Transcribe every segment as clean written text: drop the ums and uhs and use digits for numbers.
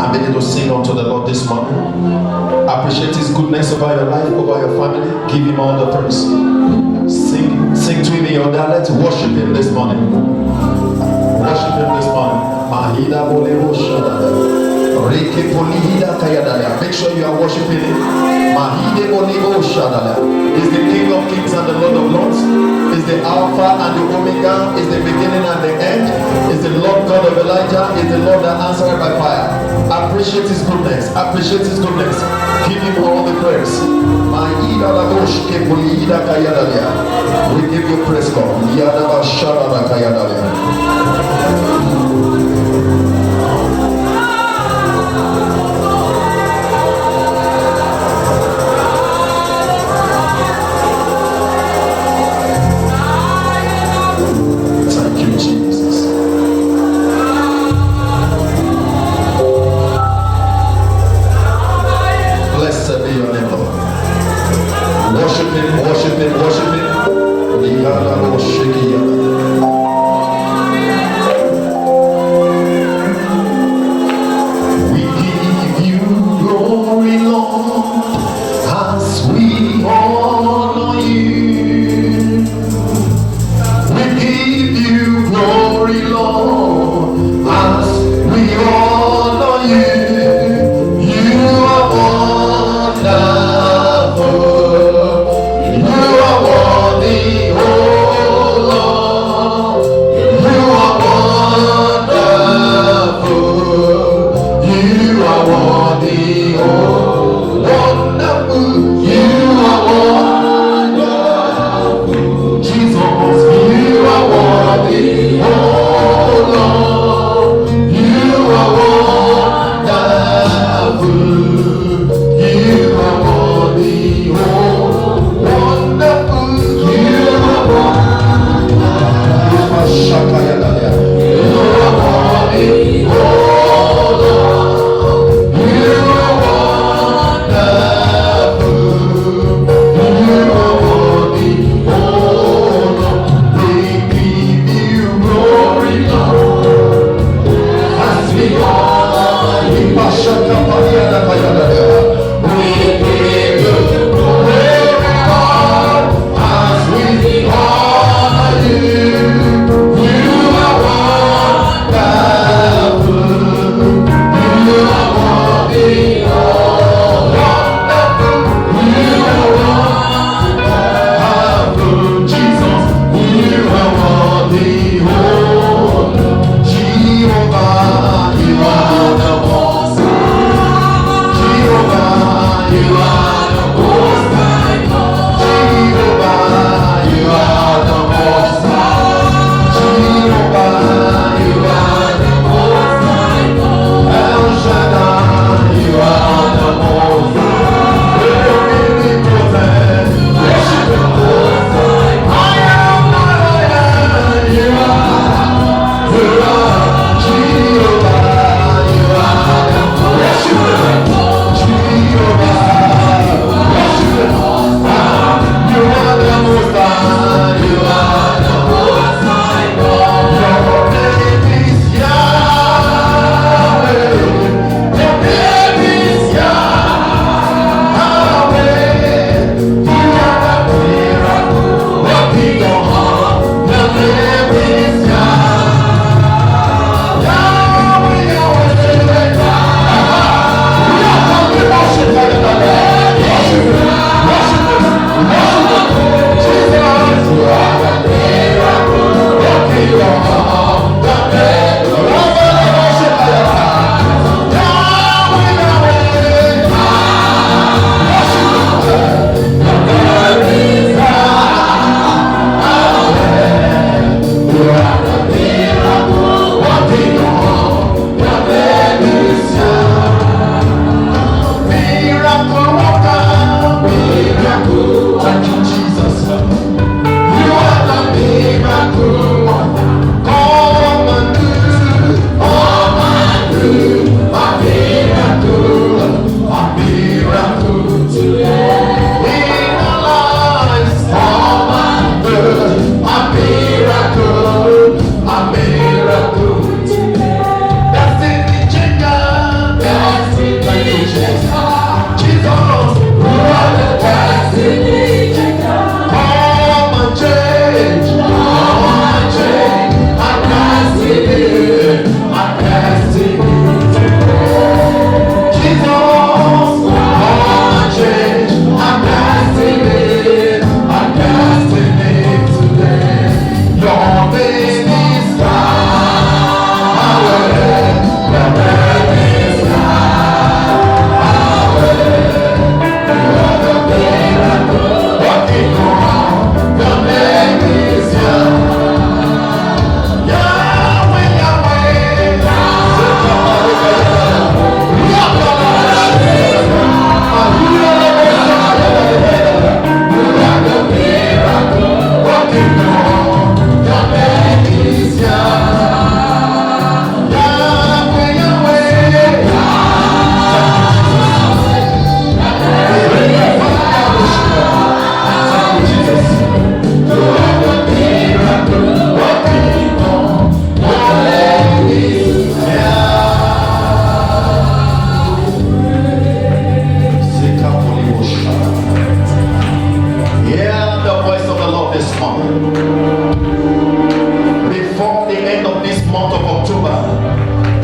and begin to sing unto the Lord this morning. Appreciate His goodness over your life, over your family. Give Him all the praise. Sing to Him in your dialect. Worship Him this morning. Worship Him this morning. Mahida bolero shadada. Reke polihida kayadaya. Make sure you are worshiping Him. Mahide bolero shadada. Is the King of Kings and the Lord of Lords. Is the Alpha and the Omega. Is the beginning and the end. Is the Lord God of Elijah. Is the Lord that answered by fire. Appreciate His goodness. Appreciate His goodness. Give Him all the praise. Mahida labosh ke polihida kayadaya. We give you praise, God. Yadaba shadada kayadaya.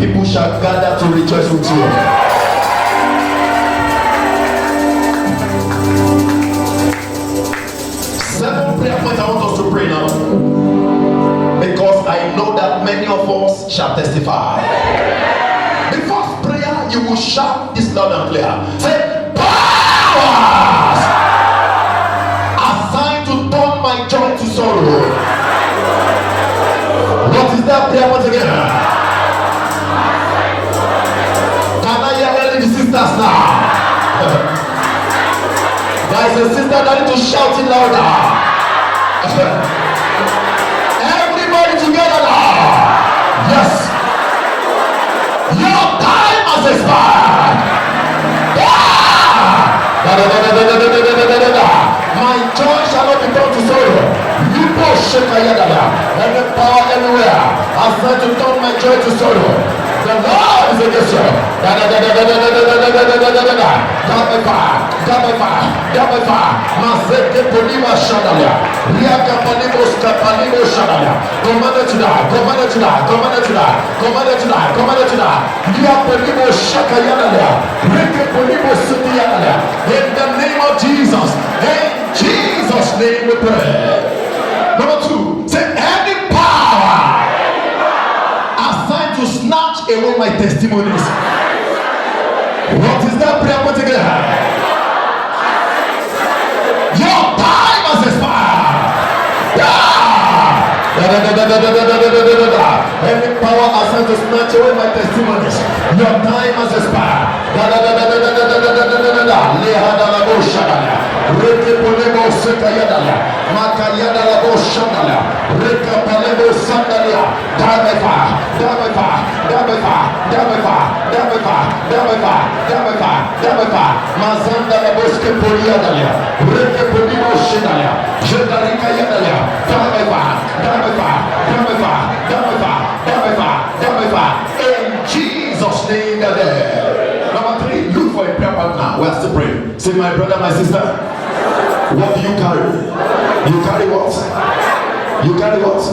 people shall gather to rejoice with you. 7 prayer points I want us to pray now. Because I know that many of us shall testify. The first prayer, you will shout this loud and clear. Say, powers assigned to turn my joy to sorrow. What is that prayer once again? Can I hear any of the sisters now? There is a sister that need to shout it louder. Everybody together now. Yes. Your time has expired. My joy shall not be turned to sorrow. Every power anywhere assigned to turn my joy to sorrow. The Lord is against you. Mazeke Polima Shadalia. Riaka Panimos Kapanimo Shadalia. Command to die, command to die, command to die, command to die, command to die. Riaka Panimo Shakayanalia. Reke Polimo Sutianalia. In the name of Jesus. In Jesus' name we pray. Number 2, say any power assigned to snatch away my testimonies. What is that prayer point again? Your time has expired. Any power assigned to snatch away my testimonies. Your time has expired. Reke polemo sekayadalia, makayada labo shandalia, reka palemo sandalia, dabefa, dabefa, dabefa, dabefa, dabefa, dabefa, dabefa, dabefa, mazanda laboske poliadalia, reke polemo shandalia, jedarika yadalia, dabefa, dabefa, dabefa, dabefa, dabefa, dabefa, in Jesus' name. Number 3, look for a prayer partner. We are still praying. Say, my brother, my sister. What do you carry? You carry what? You carry what?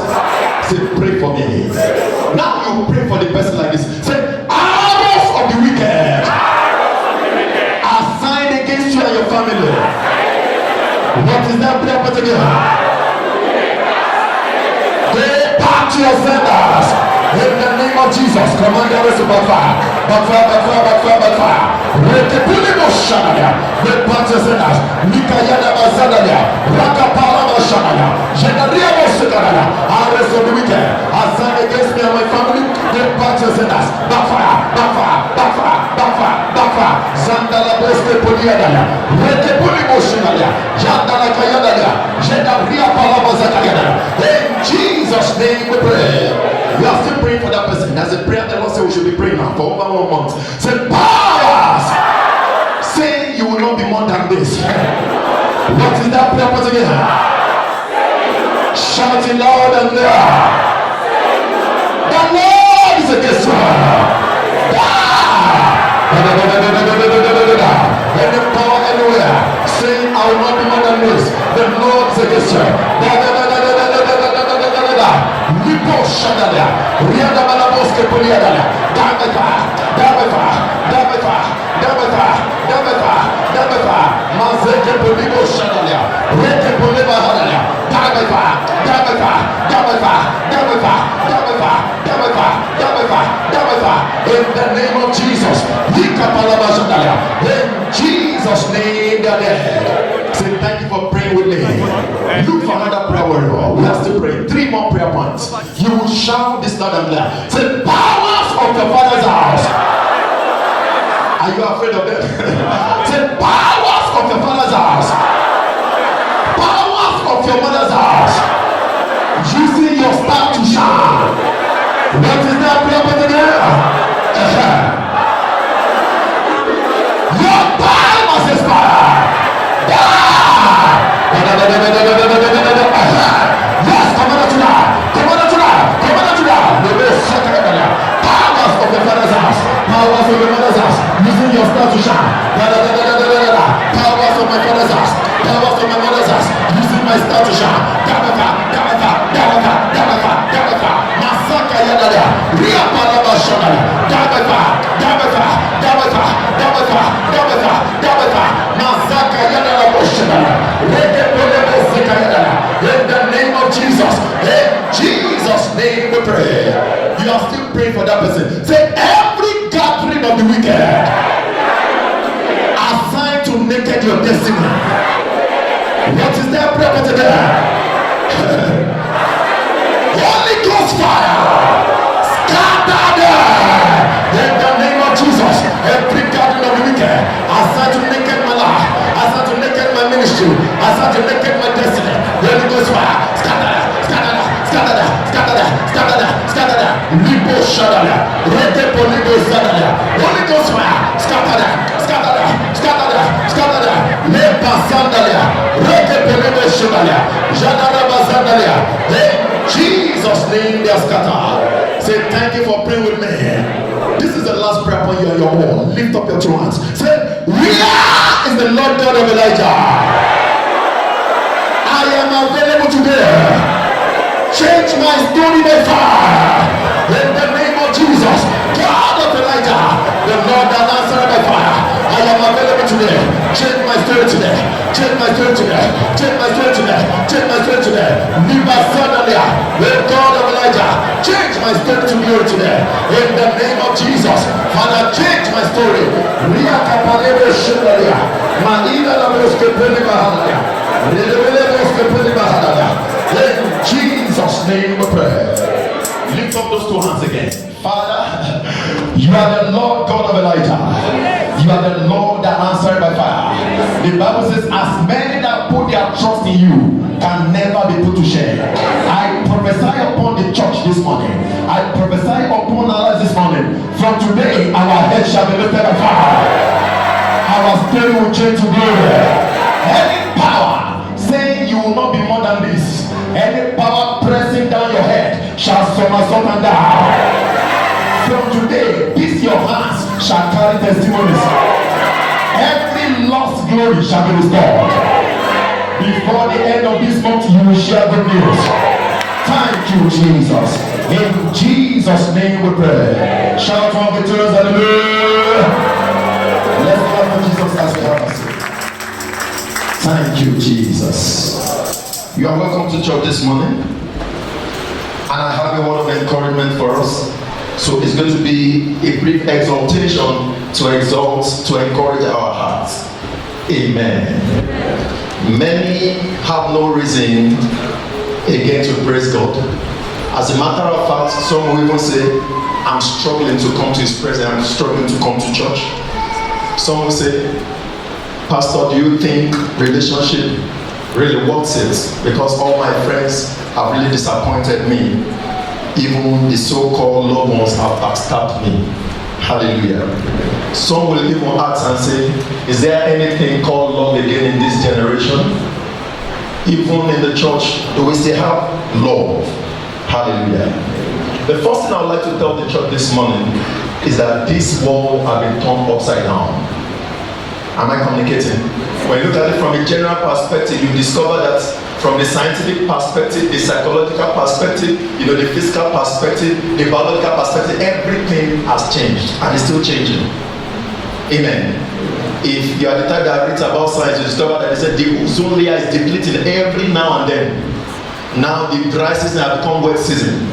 Say, pray for me. Now you pray for the person like this. Say, arrows of the wicked are signed against you and your family. What is that prayer point again? Go back to your senders. In the name of Jesus, command the rest of backfire. Backfire, backfire, backfire, backfire. Rekepulimo Shanalia, the Pantasenas, Nikayana Bazadalia, Rakapalama Shanalia, Genaria Mosekanalia, arrest of the wicked, assigned against me and my family, the Pantasenas, backfire, backfire, backfire, backfire, backfire, Zandala Boske Poliadalia, Rekepulimo Shanalia, Yandala Kayadalia, Genaria Palama Zakayana. In Jesus' name we pray. We are still praying for that person. That's a prayer the Lord said we should be praying now for over 1 month. Say, powers! Say you will not be more than this. What is that prayer once again? Shout it loud and clear. The Lord is against you. Any power anywhere saying I will not be more than this. The Lord is against you. Lipo Shadalia, Riada Malaboske Poliadalia, Dabefa, Dabefa, Dabefa, Dabefa, Dabefa, Dabefa, Mazeke Polibo Shadalia, Reke Poliba Hadalia, Dabefa, Dabefa, Dabefa, Dabefa, Dabefa, Dabefa, Dabefa, Dabefa, in the name of Jesus, Lika Palaba Shadalia, in Jesus' name, say thank you for praying with me. Look for another prayer warrior. We are still praying. 3 more prayer points. You will shout this loud and clear. Say, powers of your father's house. Are you afraid of them? Say, powers of your father's house. Powers of your mother's house. Using your star to shine. What is that prayer point again? Your time has expired. Yes, come on to that. Come on to that. Come on to that. Powers of your father's house. Powers of your mother's house. Using your star to shine. Powers of my father's house. Powers of my mother's house. Using my star to shine. Dabaka, dabaka, dabaka, dabaka, dabaka. Masaka yadada. Ria palaba shadada. we pray. You are still praying for that person. Say, every gathering of the wicked assigned to naked your destiny. What is that prayer for today? Holy Ghost fire, scatter them in the name of Jesus. Every gathering of the wicked assigned to naked my life, assigned to naked my ministry, assigned to naked my destiny. Holy Ghost fire, scatter them, scatter them, scatter them, scatter them, scatter them, scatter them. Libo shadala, rete poligo sadala. Holy Ghost fire, scatter them, scatter them, scatter them, scatter them. Lepa sandalia, rete poligo shadala, jadara bazandalia. Jesus' name, they are scattered. Say, thank you for praying with me. This is the last prayer point you on your wall. Lift up your two hands. Say, where is the Lord God of Elijah? I am available today. Change my story by fire. In the name of Jesus, God of Elijah, the Lord that answered by fire. I am available today. Change my story today. Change my story today. Change my story today. Change my story today. Niba Sadalia, the God of Elijah, change my story to glory today. In the name of Jesus, Father, change my story. Ria Kapalebe Shudalia, Maida Laboske Pelibahadalia, Rilebeleboske Pelibahadalia. In Jesus' name we pray. Lift up those two hands again. Father, you are the Lord God of Elijah. You are the Lord that answered by fire. The Bible says, as many that put their trust in you can never be put to shame. I prophesy upon the church this morning. I prophesy upon our lives this morning. From today, our head shall be lifted by fire. Our story will change to glory. Any power saying you will not be more than this, any power pressing down your head shall somersault and die. From today, this your hands shall carry testimonies. Every lost glory shall be restored. Before the end of this month, you will share good news. Thank you, Jesus. In Jesus' name we pray. Shout for victorious hallelujah. Let's clap for Jesus as we have us. Thank you, Jesus. You are welcome to church this morning. And I have a word of encouragement for us. So it's going to be a brief exaltation to exalt, to encourage our hearts. Amen. Many have no reason again to praise God. As a matter of fact, some will even say, I'm struggling to come to His presence, I'm struggling to come to church. Some will say, Pastor, do you think relationship really works it? Because all my friends have really disappointed me. Even the so-called loved ones have backstabbed me. Hallelujah. Some will even ask and say, is there anything called love again in this generation? Even in the church, do we still have love? Hallelujah. The first thing I would like to tell the church this morning is that this world has been turned upside down. Am I communicating? When you look at it from a general perspective, you discover that from the scientific perspective, the psychological perspective, the physical perspective, the biological perspective, everything has changed and is still changing. Amen. If you are the type that reads about science, you discover that they said the ozone layer is depleting every now and then. Now the dry season has become wet season.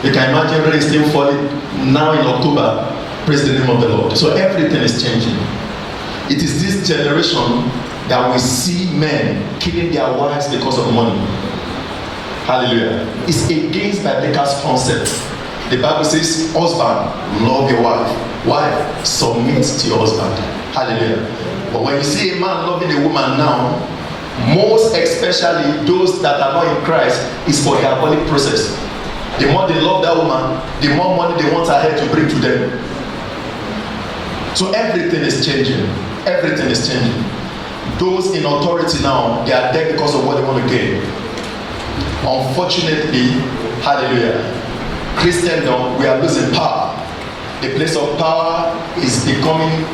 You can imagine rain still falling now in October. Praise the name of the Lord. So everything is changing. It is this generation that we see men killing their wives because of money. Hallelujah. It's against biblical concept. The Bible says, husband, love your wife. Wife, submit to your husband. Hallelujah. But when you see a man loving a woman now, most especially those that are not in Christ, is for diabolic process. The more they love that woman, the more money they want her head to bring to them. So everything is changing. Everything is changing. Those in authority now, they are there because of what they want to gain. Unfortunately, hallelujah, Christendom, we are losing power. The place of power is becoming,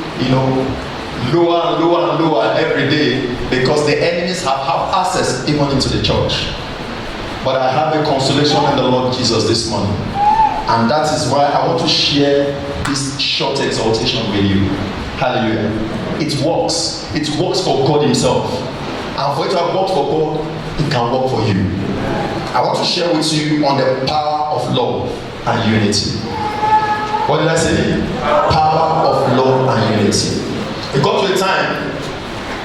lower and lower and lower every day because the enemies have access even into the church. But I have a consolation in the Lord Jesus this morning. And that is why I want to share this short exaltation with you. Hallelujah. It works. It works for God Himself. And for it to have worked for God, it can work for you. I want to share with you on the power of love and unity. What did I say? Power of love and unity. It got to a time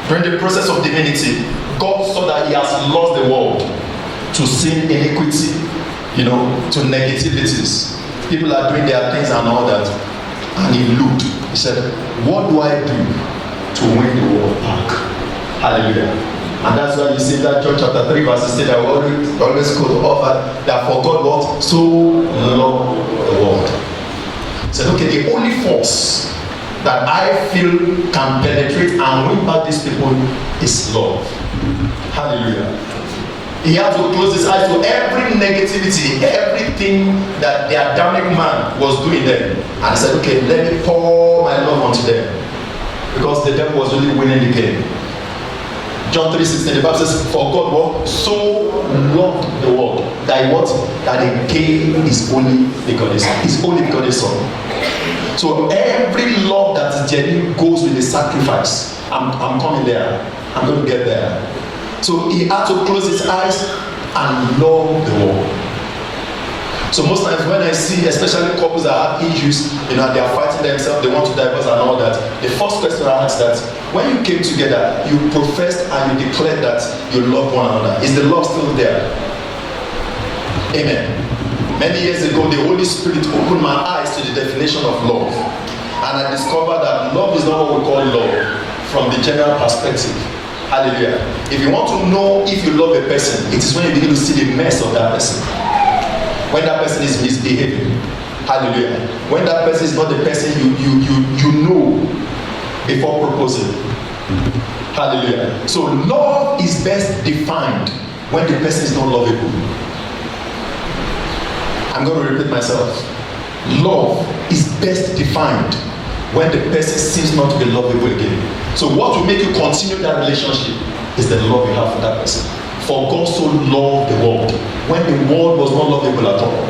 during the process of divinity, God saw that he has lost the world to sin, iniquity, to negativities. People are doing their things and all that. And he looked. He said, what do I do to win the world back? Hallelujah. And that's why you see that John chapter 3 verse 16 that we always go to offer that for God what? So loved the world. He said, okay, the only force that I feel can penetrate and win back these people is love. Hallelujah. He had to close his eyes to every negativity, everything that the Adamic man was doing there. And he said, okay, let me pour my love onto them. Because the devil was really winning the game. John 3:16, the Bible says, for God what? So loved the world that he what? That he gave his only begotten Son. So every love that is genuine goes with a sacrifice. I'm coming there. I'm going to get there. So he had to close his eyes and love the world. So most times when I see, especially couples that have issues, they are fighting themselves, they want to divorce and all that. The first question I ask that, when you came together, you professed and you declared that you love one another. Is the love still there? Amen. Many years ago, the Holy Spirit opened my eyes to the definition of love. And I discovered that love is not what we call love from the general perspective. Hallelujah. If you want to know if you love a person, it is when you begin to see the mess of that person. When that person is misbehaving. Hallelujah. When that person is not the person you know before proposing. Hallelujah. So love is best defined when the person is not lovable. I'm going to repeat myself. Love is best defined when the person seems not to be lovable again. So what will make you continue that relationship is the love you have for that person. For God so loved the world when the world was not lovable at all.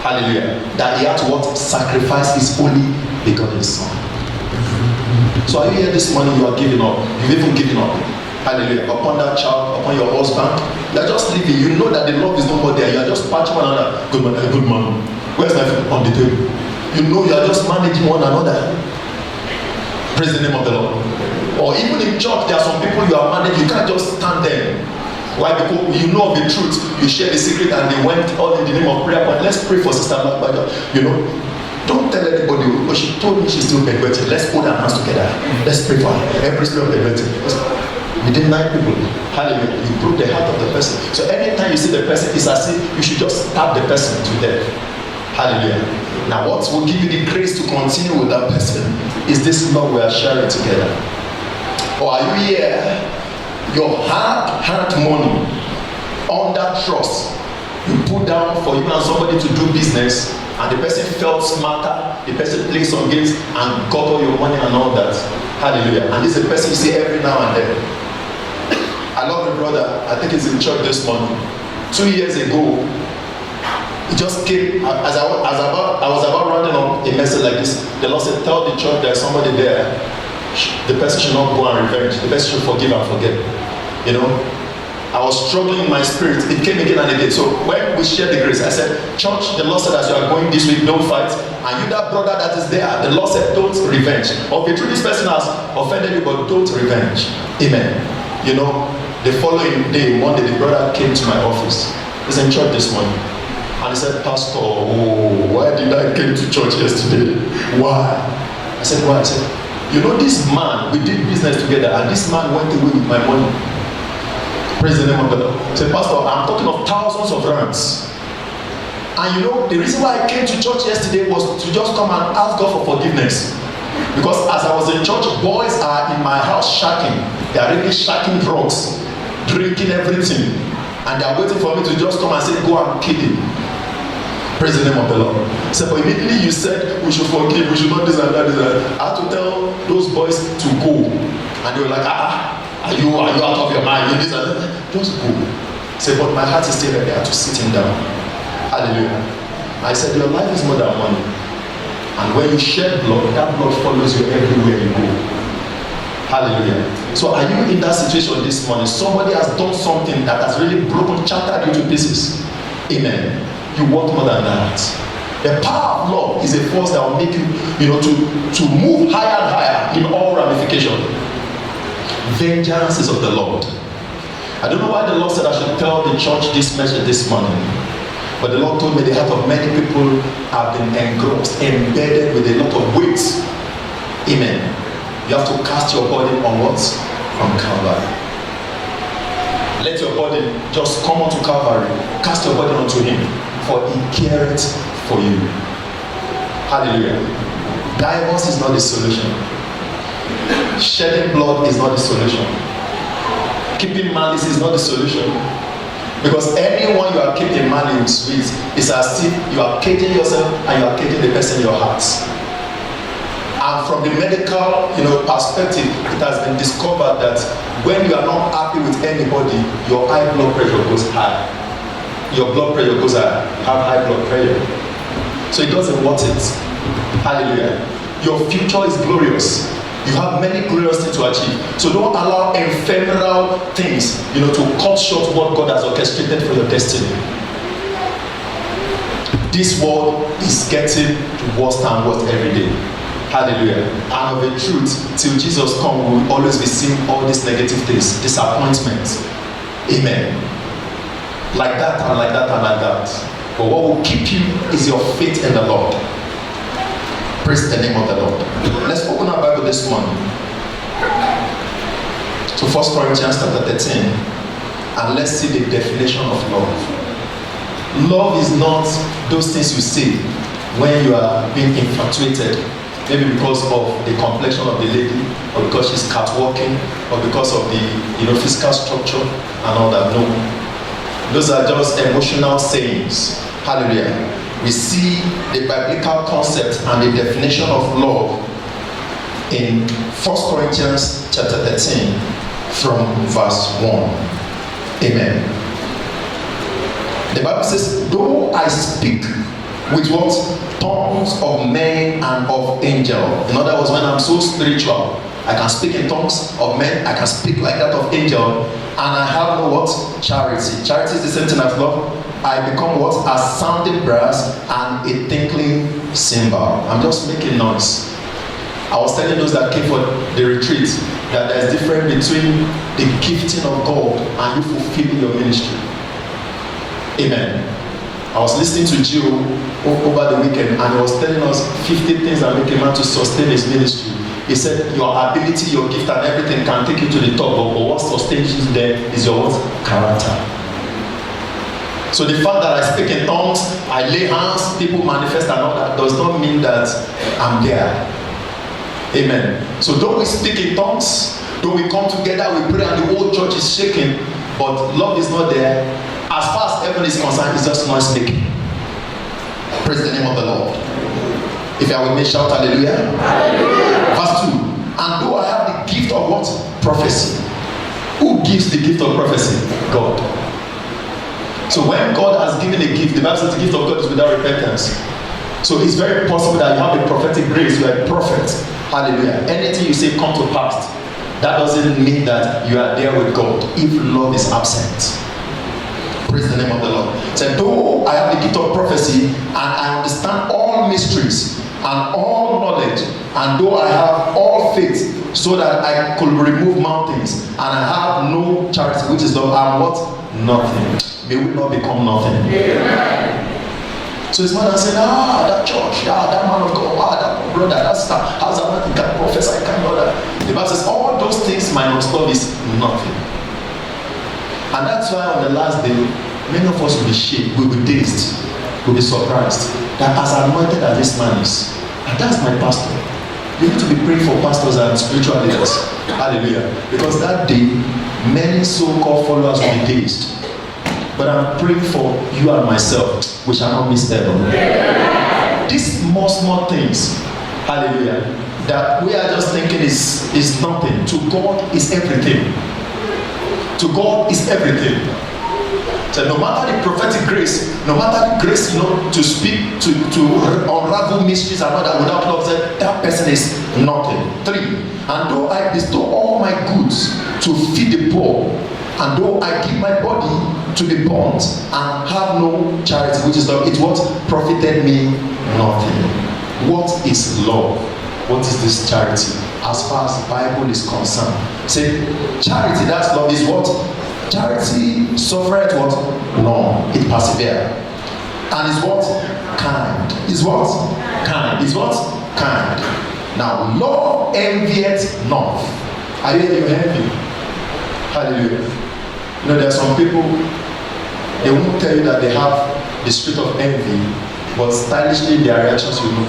Hallelujah. That he had to what? Sacrifice his only begotten Son. So are you here this morning? You are giving up. You've even given up. Hallelujah. Upon that child, upon your husband. You are just living. You know that the love is no more there. You are just patching one another. Good man, good man. Where's my food? On the table. You know you are just managing one another. Praise the name of the Lord. Or even in church, there are some people you are managing. You can't just stand there. Why? Because you know the truth. You share the secret and they went all in the name of prayer. But let's pray for Sister Magbaja. Don't tell anybody. But she told me she's still bedwetting. Let's put our hands together. Let's pray for her. Every spirit of bedwetting. We did 9 people. Hallelujah. You broke the heart of the person. So anytime you see the person, it's as if you should just stab the person to death. Hallelujah. Now what will give you the grace to continue with that person is this love we are sharing together. Or are you here? Your hard money under trust you put down for you and somebody to do business, and the person felt smarter, the person played some games and got all your money and all that. Hallelujah. And this is a person you see every now and then. I love the brother. I think he's in church this morning. 2 years ago, he just came as I was about running on a message like this. The Lord said, tell the church there's somebody there. The person should not go and revenge. The person should forgive and forget. I was struggling in my spirit. It came again and again. So when we shared the grace, I said, church, the Lord said as you are going this week, don't fight. And you, that brother that is there, the Lord said, don't revenge. Okay, true, this person has offended you, but don't revenge. Amen. The following day, Monday, the brother came to my office. He's in church this morning. And he said, Pastor, why did I came to church yesterday? Why? I said, why? I said, this man, we did business together, and this man went away with my money. Praise the name of the Lord. I said, Pastor, I'm talking of thousands of rands. And the reason why I came to church yesterday was to just come and ask God for forgiveness. Because as I was in church, boys are in my house shacking. They are really shacking drugs, drinking everything. And they are waiting for me to just come and say, go and kill him. Praise the name of the Lord. So but immediately you said we should forgive, we should not this and that, this and that. I had to tell those boys to go. And they were like, are you out of your mind? You this and that. Just go. Say, but my heart is still there to sit him down. Hallelujah. I said, your life is more than money. And when you shed blood, that blood follows you everywhere you go. Hallelujah. So are you in that situation this morning? Somebody has done something that has really broken, shattered you to pieces. Amen. You want more than that. The power of love is a force that will make you, to move higher and higher in all ramifications. Vengeance is of the Lord. I don't know why the Lord said I should tell the church this message this morning. But the Lord told me the heart of many people have been engrossed, embedded with a lot of weights. Amen. You have to cast your burden on what? On Calvary. Let your burden just come onto Calvary. Cast your burden onto Him, for He careth for you. Hallelujah. Divorce is not the solution. Shedding blood is not the solution. Keeping malice is not the solution. Because anyone you are keeping malice with is as if you are caging yourself and you are caging the person in your heart. And from the medical perspective, it has been discovered that when you are not happy with anybody, your high blood pressure goes high. Your blood pressure goes high. You have high blood pressure. So it doesn't want it. Hallelujah. Your future is glorious. You have many glorious things to achieve. So don't allow ephemeral things, to cut short what God has orchestrated for your destiny. This world is getting worse and worse every day. Hallelujah. And of a truth, till Jesus comes, we will always be seeing all these negative things, disappointments. Amen. Like that and like that and like that. But what will keep you is your faith in the Lord. Praise the name of the Lord. Let's open our Bible this morning to 1 Corinthians chapter 13, and let's see the definition of love. Love is not those things you say when you are being infatuated, maybe because of the complexion of the lady, or because she's catwalking, or because of the physical structure and all that. No, those are just emotional sayings. Hallelujah. We see the biblical concept and the definition of love in 1 Corinthians chapter 13 from verse 1. Amen. The Bible says, though I speak with what? Tongues of men and of angels. In other words, when I'm so spiritual, I can speak in tongues of men, I can speak like that of angels, and I have no what? Charity. Charity is the same thing as love. I become what? A sounding brass and a tinkling cymbal. I'm just making noise. I was telling those that came for the retreat that there's difference between the gifting of God and you fulfilling your ministry. Amen. I was listening to Gio over the weekend, and he was telling us 50 things that make a man to sustain his ministry. He said your ability, your gift and everything can take you to the top, but what sustains you there is your what? Character. So the fact that I speak in tongues, I lay hands, people manifest and all that does not mean that I'm there. Amen. So don't we speak in tongues? Don't we come together, we pray and the whole church is shaking, but love is not there. As far as heaven is concerned, it's just noise making. Praise the name of the Lord. If you are with me, shout hallelujah. Hallelujah. Verse 2. And though I have the gift of what? Prophecy. Who gives the gift of prophecy? God. So when God has given a gift, the Bible says the gift of God is without repentance. So it's very possible that you have a prophetic grace, you are a prophet. Hallelujah. Anything you say come to pass. That doesn't mean that you are there with God if love is absent. Praise the name of the Lord. So though I have the gift of prophecy and I understand all mysteries and all knowledge, and though I have all faith so that I could remove mountains, and I have no charity, which is love, I'm what? Nothing. May we not become nothing. Amen. So his mother said, that church, that man of God, that brother, that star, how's that man can prophesy, I can't know that. The Bible says all those things minus love is nothing. And that's why on the last day, many of us will be shaken, will be dazed, will be surprised that as anointed as this man is, and that's my pastor. You need to be praying for pastors and spiritual leaders. Hallelujah. Because that day, many so-called followers will be dazed. But I'm praying for you and myself. We shall not miss heaven. These small things, hallelujah, that we are just thinking is nothing. To God is everything. To God is everything. So no matter the prophetic grace, no matter the grace, to speak, to unravel mysteries and all that without love, that person is nothing. 3. And though I bestow all my goods to feed the poor, and though I give my body to be burnt and have no charity, which is love, it what profited me nothing. What is love? What is this charity? As far as the Bible is concerned, say charity, that's love, is what? Charity suffereth what? No, it perseveres. And is what? Kind. Is what? Kind. Is what? Kind. Now, love envieth not. Are you envy? Hallelujah. You know, there are some people, they won't tell you that they have the spirit of envy, but stylishly their reactions you know.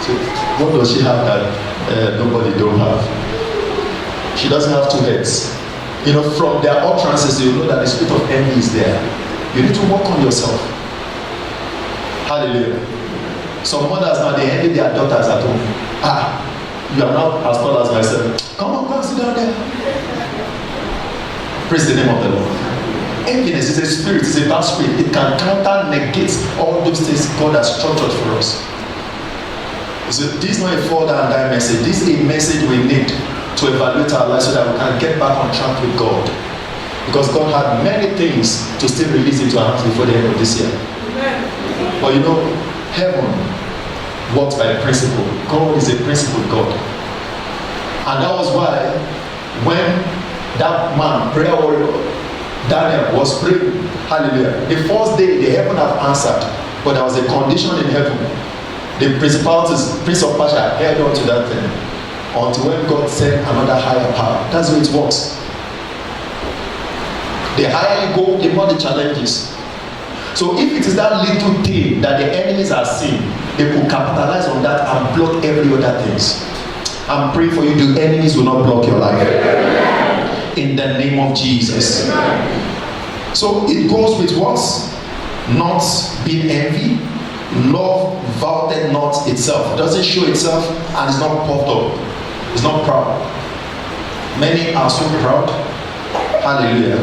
So, what does she have that nobody don't have? She doesn't have 2 heads. You know, from their utterances, you know that the spirit of envy is there. You need to work on yourself. Hallelujah. Some mothers now, they envy their daughters at home. You are not as tall as myself. Come on, sit down there. Praise the name of the Lord. Enviness is a spirit, it's a bad spirit. It can counter, negate all those things God has structured for us. So this is not a fall down and die message. This is a message we need to evaluate our lives so that we can get back on track with God. Because God had many things to still release into our hands before the end of this year. Amen. But you know, heaven works by principle. God is a principle God. And that was why when that man, prayer warrior, Daniel was praying, hallelujah, the first day the heaven have answered, but there was a condition in heaven. The principalities, Prince of Persia, held on to that thing until when God sent another higher power. That's how it works. The higher you go, the more the challenges. So if it is that little thing that the enemies are seeing, they could capitalize on that and block every other things. I'm praying for you, the enemies will not block your life. In the name of Jesus. So it goes with what? Not being envy. Love vaunteth not itself. It doesn't show itself and it's not puffed up. It's not proud. Many are so proud. Hallelujah.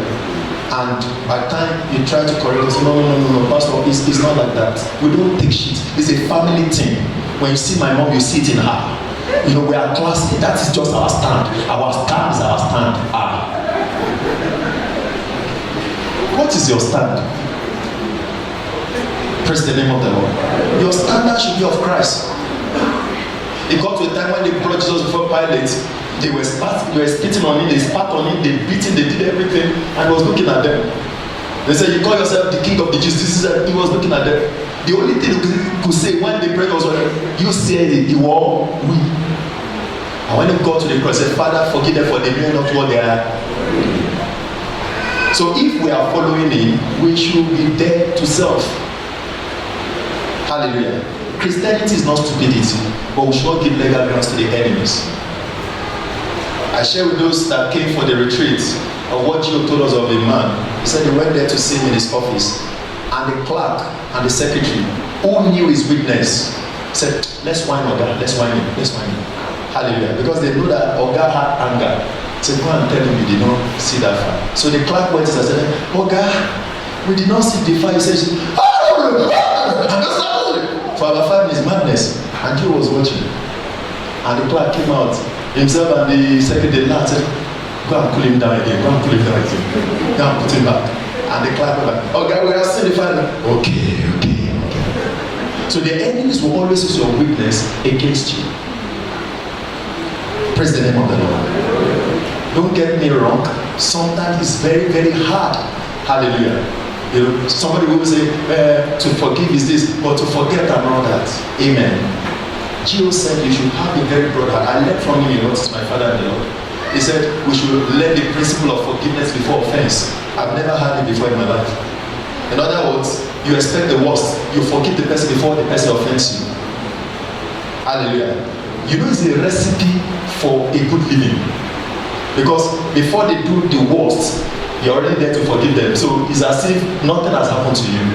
And by the time you try to correct us, no, Pastor, it's not like that. We don't take shit. It's a family thing. When you see my mom, you see it in her. You know, we are classy. That is just our stand. Our stand is our stand. What is your stand? Praise the name of the Lord. Your standard should be of Christ. It got to a time when they brought Jesus before Pilate. They were spitting on him, they spat on him, they beat him, they did everything, and he was looking at them. They said, "You call yourself the king of the Jews." He was looking at them. The only thing he could say when they prayed was, "You said it, you are we." And when he got to the cross, he said, "Father, forgive them, for they know not what they are." So if we are following him, we should be dead to self. Hallelujah. Christianity is not stupidity, but we should not give legal grounds to the enemies. I share with those that came for the retreat of what Gio told us of a man. He said he went there to see him in his office, and the clerk and the secretary, who knew his weakness, said, "Let's wine Oga, let's wine him, let's wine him." Hallelujah. Because they know that Oga had anger. So go and tell him you did not see that fire. So the clerk went and said, "Oga, we did not see the fire." He says, for about 5 minutes, madness. And Joe was watching. And the clerk came out. Himself and the secretary laughed, said, "Go and cool him down again, go and cool him down again. Go and put him back." And the clerk went back. "Okay, we have seen the fire." Okay. So the enemies will always use your weakness against you. Praise the name of the Lord. Don't get me wrong. Sometimes it's very, very hard. Hallelujah. You know, somebody will say, to forgive is this, but to forget and all that. Amen. Gio said you should have a very broad heart. I learned from him, what is my father in the Lord. He said we should learn the principle of forgiveness before offense. I've never heard it before in my life. In other words, you expect the worst. You forgive the person before the person offends you. Hallelujah. You know, it's a recipe for a good living. Because before they do the worst, you're already there to forgive them. So it's as if nothing has happened to you.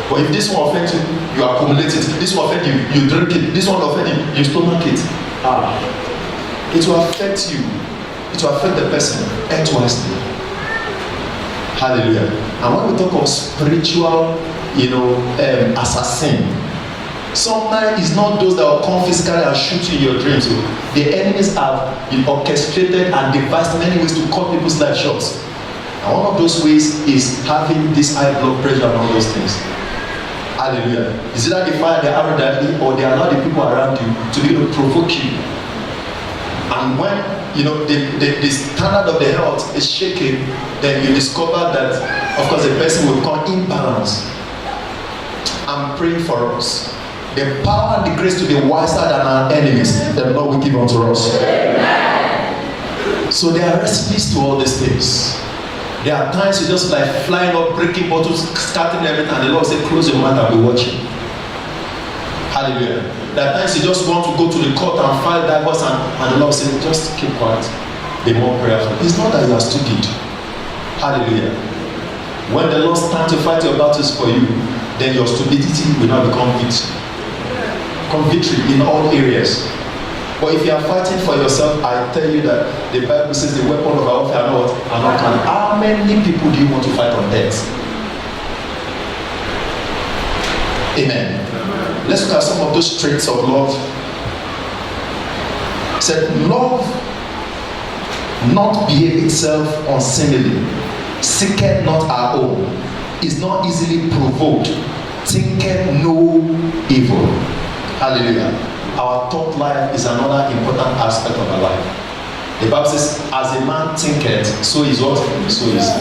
But if this one offends you, you accumulate it. This one offends you, you drink it. This one offends you, you stomach it. It will affect you. It will affect the person endlessly. Hallelujah. And when we talk of spiritual, assassin, Sometimes it's not those that will come physically and shoot you in your dreams. The enemies have orchestrated and devised many ways to cut people's life short. And one of those ways is having this high blood pressure and all those things. Hallelujah. Is it that they fire their arrogantly or they allow the people around you to be able to provoke you? And when the standard of the health is shaken, then you discover that, of course, the person will become imbalanced. I'm praying for us. The power and the grace to be wiser than our enemies, the Lord will give unto us. Amen. So there are recipes to all these things. There are times you just like flying up, breaking bottles, scattering everything, and the Lord say, close your mouth and be watching. Hallelujah. There are times you just want to go to the court and file divorce, and the Lord say, just keep quiet. Be more prayerful. It's not that you are stupid. Hallelujah. When the Lord stands to fight your battles for you, then your stupidity will not become victory. Become victory in all areas. But if you are fighting for yourself, I tell you that the Bible says the weapon of our warfare are not carnal. How many people do you want to fight on death? Amen. Let's look at some of those traits of love. It said, love not behave itself unseemly, seeketh not our own, is not easily provoked, thinketh no evil. Hallelujah. Our thought life is another important aspect of our life. The Bible says, as a man thinketh, so is what? So is he.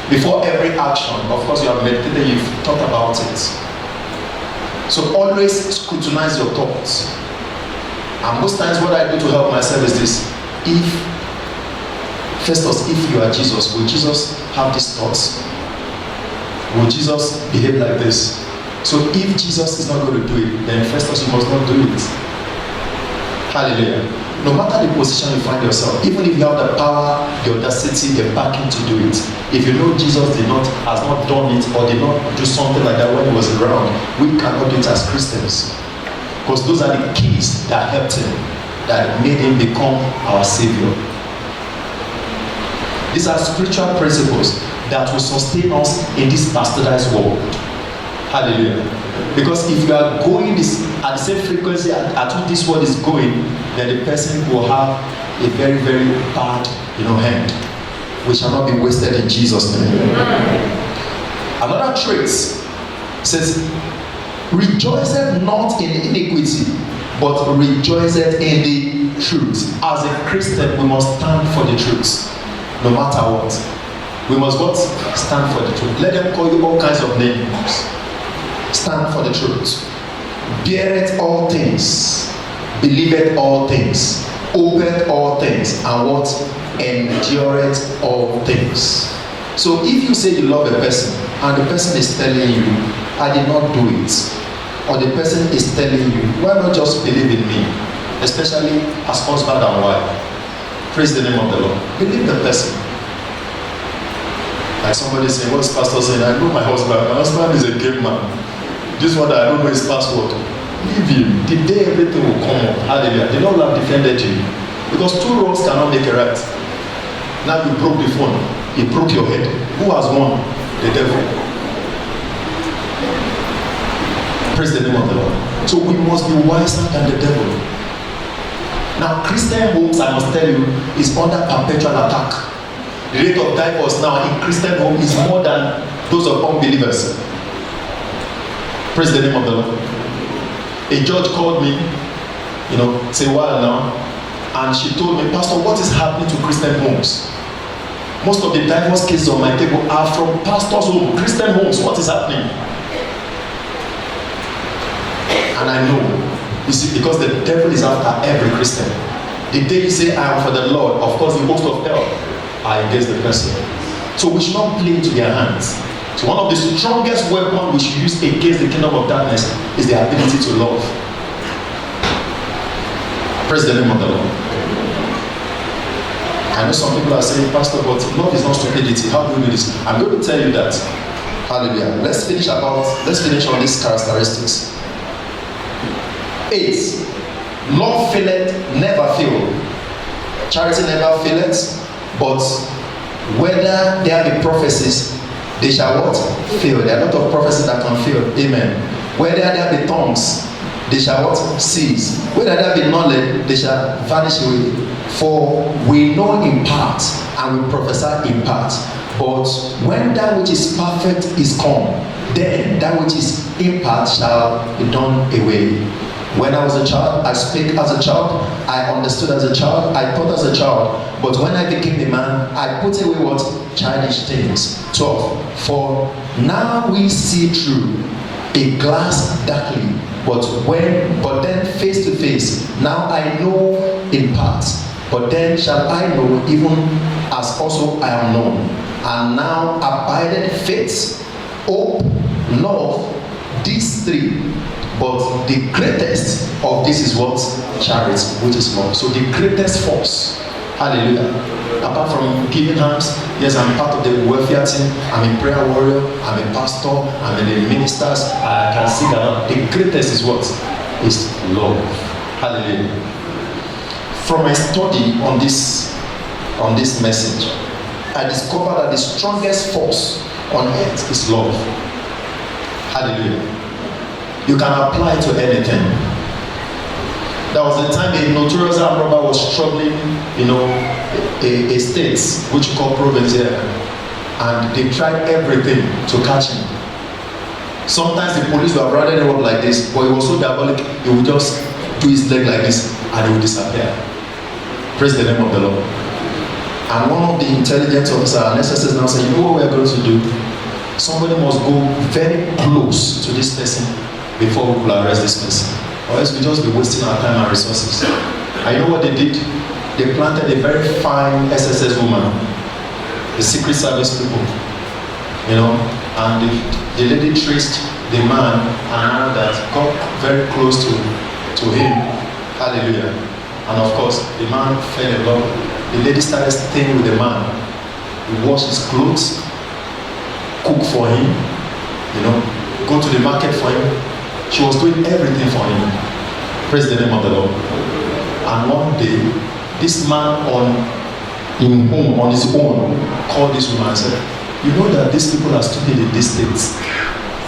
Before every action, of course, you have meditated, you've thought about it. So always scrutinize your thoughts. And most times what I do to help myself is this. If you are Jesus, will Jesus have these thoughts? Will Jesus behave like this? So if Jesus is not going to do it, then first you must not do it. Hallelujah. No matter the position you find yourself, even if you have the power, the audacity, the backing to do it, if you know Jesus has not done it or did not do something like that when he was around, we cannot do it as Christians. Because those are the keys that helped him, that made him become our Savior. These are spiritual principles that will sustain us in this bastardized world. Hallelujah. Because if you are going this at the same frequency at which this world is going, then the person will have a very, very bad hand. We shall not be wasted in Jesus' name. Another trait says, rejoiceth not in iniquity, but rejoiceth in the truth. As a Christian, we must stand for the truth, no matter what. We must what? Stand for the truth. Let them call you all kinds of names. Stand for the truth. Beareth all things, believeth all things, hopeth all things, and what? Endureth all things. So if you say you love a person, and the person is telling you, I did not do it, or the person is telling you, why not just believe in me? Especially as husband and wife. Praise the name of the Lord. Believe the person. Like somebody saying, what's pastor saying? I know my husband. My husband is a game man. This one that I don't know his password. Leave him. The day everything will come up. Hallelujah. The Lord will have defended you. Because two wrongs cannot make a right. Now you broke the phone. He broke your head. Who has won? The devil. Praise the name of the Lord. So we must be wiser than the devil. Now Christian homes, I must tell you, is under perpetual attack. The rate of divorce now in Christian home is more than those of unbelievers. Praise the name of the Lord. A judge called me, it's a while now, and she told me, Pastor, what is happening to Christian homes? Most of the divorce cases on my table are from pastors' homes, Christian homes. What is happening? And I know, you see, because the devil is after every Christian. The day you say, I am for the Lord, of course, the host of hell are against the person. So we should not play into their hands. So one of the strongest weapons we should use against the kingdom of darkness is the ability to love. Praise the name of the Lord. I know some people are saying, Pastor, but love is not stupidity. How do we do this? I'm going to tell you that. Hallelujah. Let's finish on these characteristics. 8. Love faileth, never fail. Charity never faileth, but whether there be prophecies, they shall what? Fail. There are a lot of prophecies that can fail. Amen. Whether there be tongues, they shall what? Cease. Whether there be knowledge, they shall vanish away. For we know in part, and we prophesy in part. But when that which is perfect is come, then that which is in part shall be done away. When I was a child, I spake as a child, I understood as a child, I thought as a child. But when I became a man, I put away what? Childish things. 12. For now we see through a glass darkly, but then face to face. Now I know in part, but then shall I know even as also I am known. And now abided faith, hope, love, these three. But the greatest of this is what? Charity, which is love. So the greatest force. Hallelujah. Apart from giving hands, yes, I'm part of the welfare team. I'm a prayer warrior. I'm a pastor. I'm in the ministers. I can sing around. The greatest is what? Is love. Hallelujah. From my study on this message, I discovered that the strongest force on earth is love. Hallelujah. You can apply to anything. There was a time a notorious armed robber was struggling, a state which you call province here, and they tried everything to catch him. Sometimes the police would have rounded him up like this, but he was so diabolic, he would just do his leg like this and he would disappear. Praise the name of the Lord. And one of the intelligence officers and SSS now said, you know what we are going to do? Somebody must go very close to this person before we will arrest this person. Or else we just be wasting our time and resources. And you know what they did? They planted a very fine SSS woman, the Secret Service people, and the lady traced the man and that got very close to him. Hallelujah. And of course, the man fell in love. The lady started staying with the man. He washed his clothes, cook for him, go to the market for him. She was doing everything for him. Praise the name of the Lord. And one day, this man on his own called this woman and said, you know that these people are stupid in these states.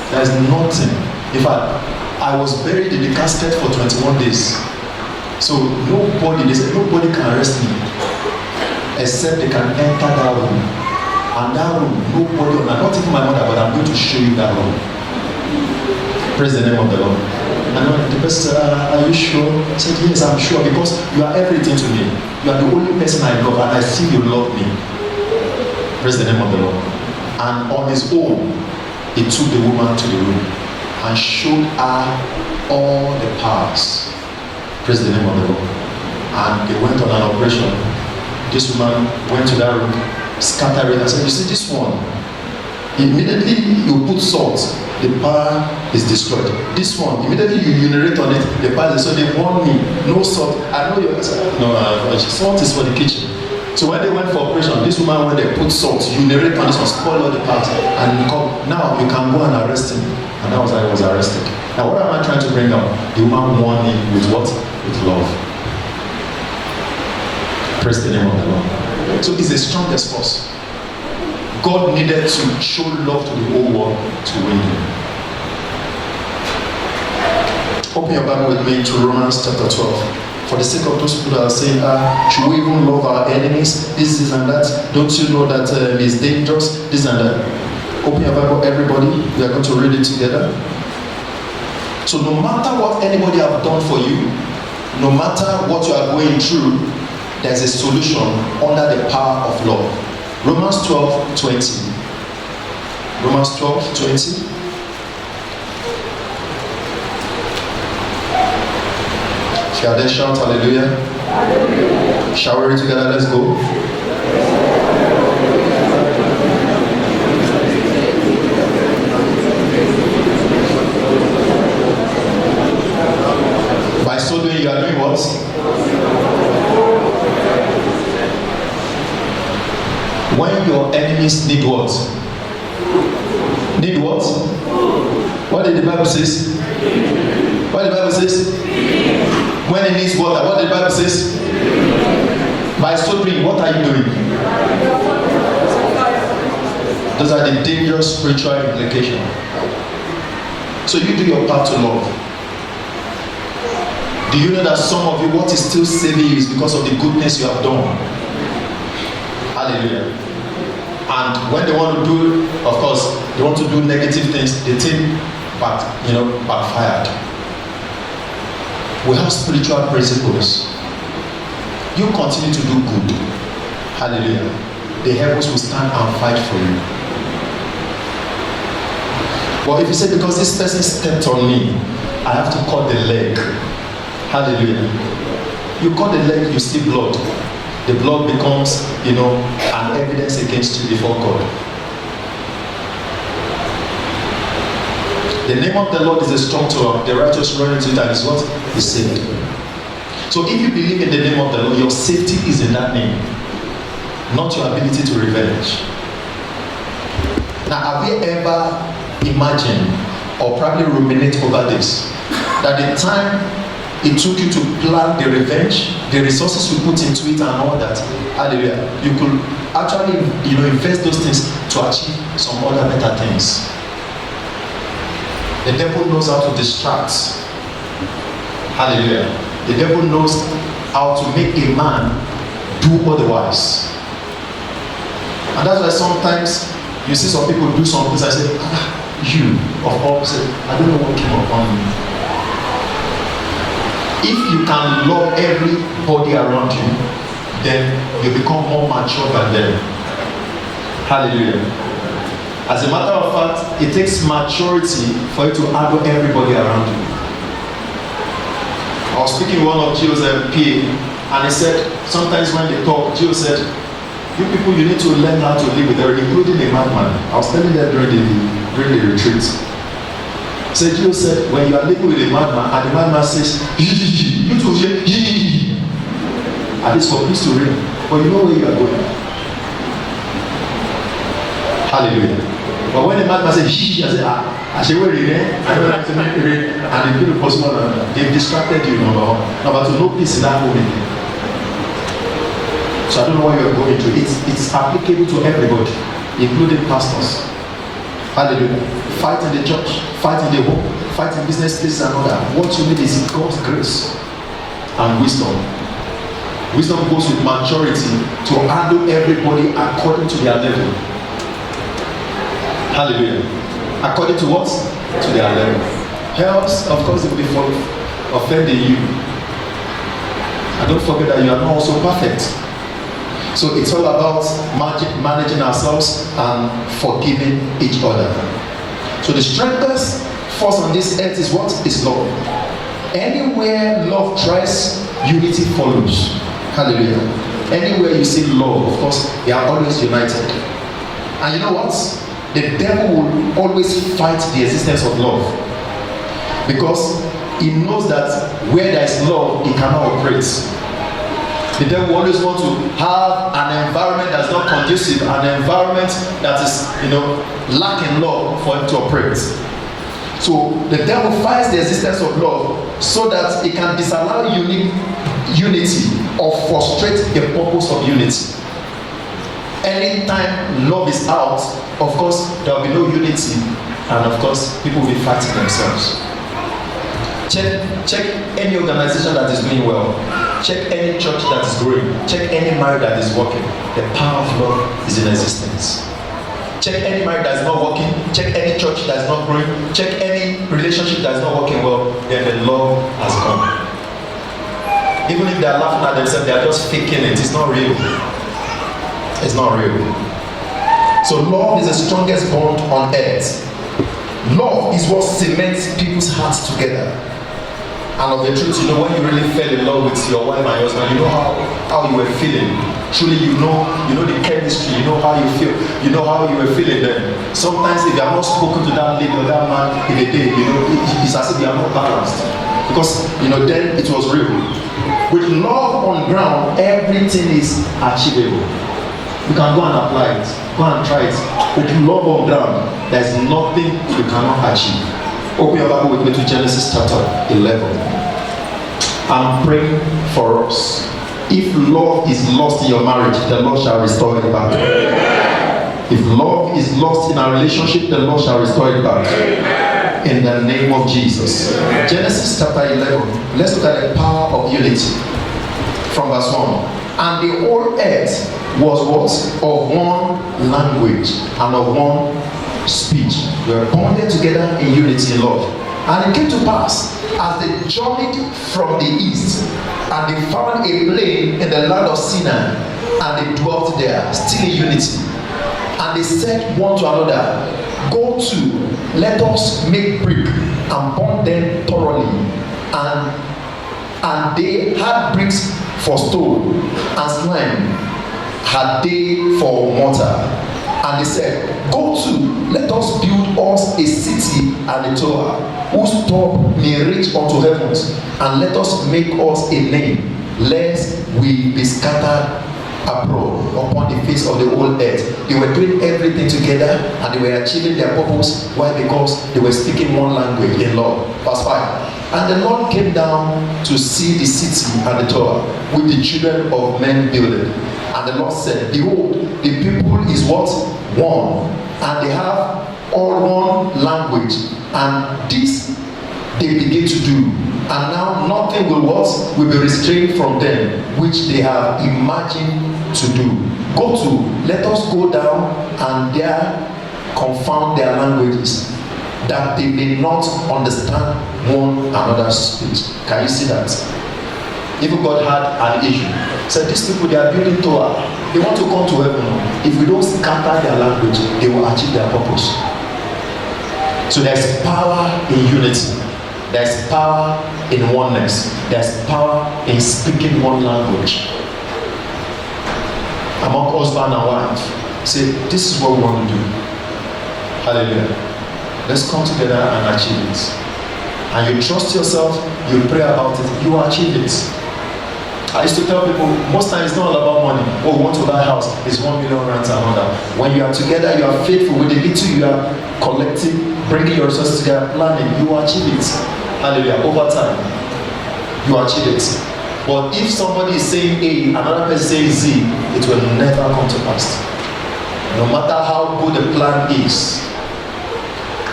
There is nothing. In fact, I was buried in the casket for 21 days. So they said nobody can arrest me except they can enter that room. And that room, nobody, not even my mother, but I'm going to show you that room. Praise the name of the Lord. And the person said, are you sure? I said, yes, I'm sure, because you are everything to me. You are the only person I love, and I feel you love me. Praise the name of the Lord. And on his own, he took the woman to the room and showed her all the powers. Praise the name of the Lord. And they went on an operation. This woman went to that room, scattered it, and said, you see this one? Immediately you put salt, the power is destroyed. This one, immediately you urinate on it, the power is destroyed. So they warned me, no salt. I know you're salt is for the kitchen. So when they went for operation, this woman, when they put salt, urinate on this one, spoil all the parts. And now you can go and arrest him. And that was how he was arrested. Now what am I trying to bring out? The woman warned him with what? With love. Praise the name of the Lord. So it's the strongest force. God needed to show love to the whole world to win him. Open your Bible with me to Romans chapter 12. For the sake of those people that are saying, should we even love our enemies? This and that. Don't you know that it's dangerous? This and that. Open your Bible, everybody. We are going to read it together. So no matter what anybody have done for you, no matter what you are going through, there's a solution under the power of love. Romans 12:20. Romans 12:20. Shall they shout hallelujah? Hallelujah. Shall we read together? Let's go. By so doing, you are doing what? When your enemies need what? Need what? What did the Bible says? What the Bible says? When it needs water, what the Bible says? By so doing, what are you doing? Those are the dangerous spiritual implications. So you do your part to love. Do you know that some of you, what is still saving you is because of the goodness you have done? Hallelujah. And when they want to do, of course, they want to do negative things, they think backfired. We have spiritual principles. You continue to do good. Hallelujah. The heavens will stand and fight for you. But if you say, because this person stepped on me, I have to cut the leg. Hallelujah. You cut the leg, you see blood. The blood becomes, an evidence against you before God. The name of the Lord is a strong tower. The righteous run into it and is what? Is saved. So if you believe in the name of the Lord, your safety is in that name, not your ability to revenge. Now, have you ever imagined or probably ruminate over this? That the time it took you to plan the revenge, the resources you put into it and all that, hallelujah, you could actually invest those things to achieve some other better things. The devil knows how to distract. Hallelujah. The devil knows how to make a man do otherwise. And that's why sometimes you see some people do some things and say, you of all say, I don't know what came upon me. If you can love everybody around you, then you become more mature than them. Hallelujah. As a matter of fact, it takes maturity for you to handle everybody around you. I was speaking with one of Gio's PA, and he said, sometimes when they talk, Gio said, you people, you need to learn how to live with them, including a madman. I was telling them during the retreat. So Gio said, when you are living with a madman, and the madman says, you too, and it's for peace to reign, but you know where you are going. Hallelujah. But when the madman says, I say, I say, where you I don't like to make it rain, and the people possible, they've distracted you, number one. Number two, no peace in that moment. So I don't know what you are going through. It's applicable to everybody, including pastors. Hallelujah. Fight in the church, fight in the home, fight in business places and all that. What you need is God's grace and wisdom. Wisdom goes with maturity to handle everybody according to their level. Hallelujah. According to what? To their level. Else, of course, it will be for offending you. And don't forget that you are not also perfect. So it's all about managing ourselves and forgiving each other. So the strongest force on this earth is what? Is love. Anywhere love tries, unity follows. Hallelujah. Anywhere you see love, of course, they are always united. And you know what? The devil will always fight the existence of love. Because he knows that where there is love, he cannot operate. The devil always wants to have an environment that's not conducive, an environment that is, lacking love for him to operate. So the devil fights the existence of love so that it can disallow unity or frustrate the purpose of unity. Anytime love is out, of course, there will be no unity, and of course, people will be fighting themselves. Check any organization that is doing well. Check any church that is growing. Check any marriage that is working. The power of love is in existence. Check any marriage that is not working. Check any church that is not growing. Check any relationship that is not working well. Then the love has gone. Even if they are laughing at themselves, they are just faking it. It's not real. It's not real. So love is the strongest bond on earth. Love is what cements people's hearts together. And of the truth, when you really fell in love with your wife and your husband, you know how you were feeling. Truly, you know the chemistry, you know how you feel, you know how you were feeling then. Sometimes if you have not spoken to that lady or that man in a day, it's as if you are not balanced. Because, then it was real. With love on ground, everything is achievable. You can go and apply it, go and try it. With love on ground, there is nothing you cannot achieve. Open your Bible with me to Genesis chapter 11. I'm praying for us. If love is lost in your marriage, the Lord shall restore it back. Amen. If love is lost in our relationship, the Lord shall restore it back. Amen. in the name of Jesus. Genesis chapter 11. Let's look at the power of unity from verse 1. And the whole earth was what? Of one language and of one speech. We were bonded together in unity in love. And it came to pass, as they journeyed from the east, and they found a plain in the land of Sinai, and they dwelt there, still in unity. And they said one to another, go to, let us make brick and burn them thoroughly. And they had bricks for stone, and slime had they for mortar. And they said, go to, let us build us a city and a tower, whose top may reach unto heavens, and let us make us a name, lest we be scattered abroad upon the face of the whole earth. They were doing everything together, and they were achieving their purpose. Why? Because they were speaking one language in love. Verse 5. And the Lord came down to see the city and the tower, which the children of men builded. And the Lord said, behold, the people is what? One. And they have all one language. And this they begin to do. And now nothing will be restrained from them, which they have imagined to do. Go to, let us go down and there confound their languages, that they may not understand one another's speech. Can you see that? Even God had an issue. Said, these people, they are building Torah. They want to come to heaven. If we don't scatter their language, they will achieve their purpose. So there's power in unity. There's power in oneness. There's power in speaking one language. Among husband and wife. Say, this is what we want to do. Hallelujah. Let's come together and achieve it. And you trust yourself, you pray about it, you achieve it. I used to tell people, most times it's not all about money. Oh, we want to buy a house, it's 1 million rands and another. When you are together, you are faithful with the little you are collecting, bringing your resources together, planning, you achieve it. Hallelujah. Over time, you achieve it. But if somebody is saying A, another person saying Z, it will never come to pass. No matter how good the plan is.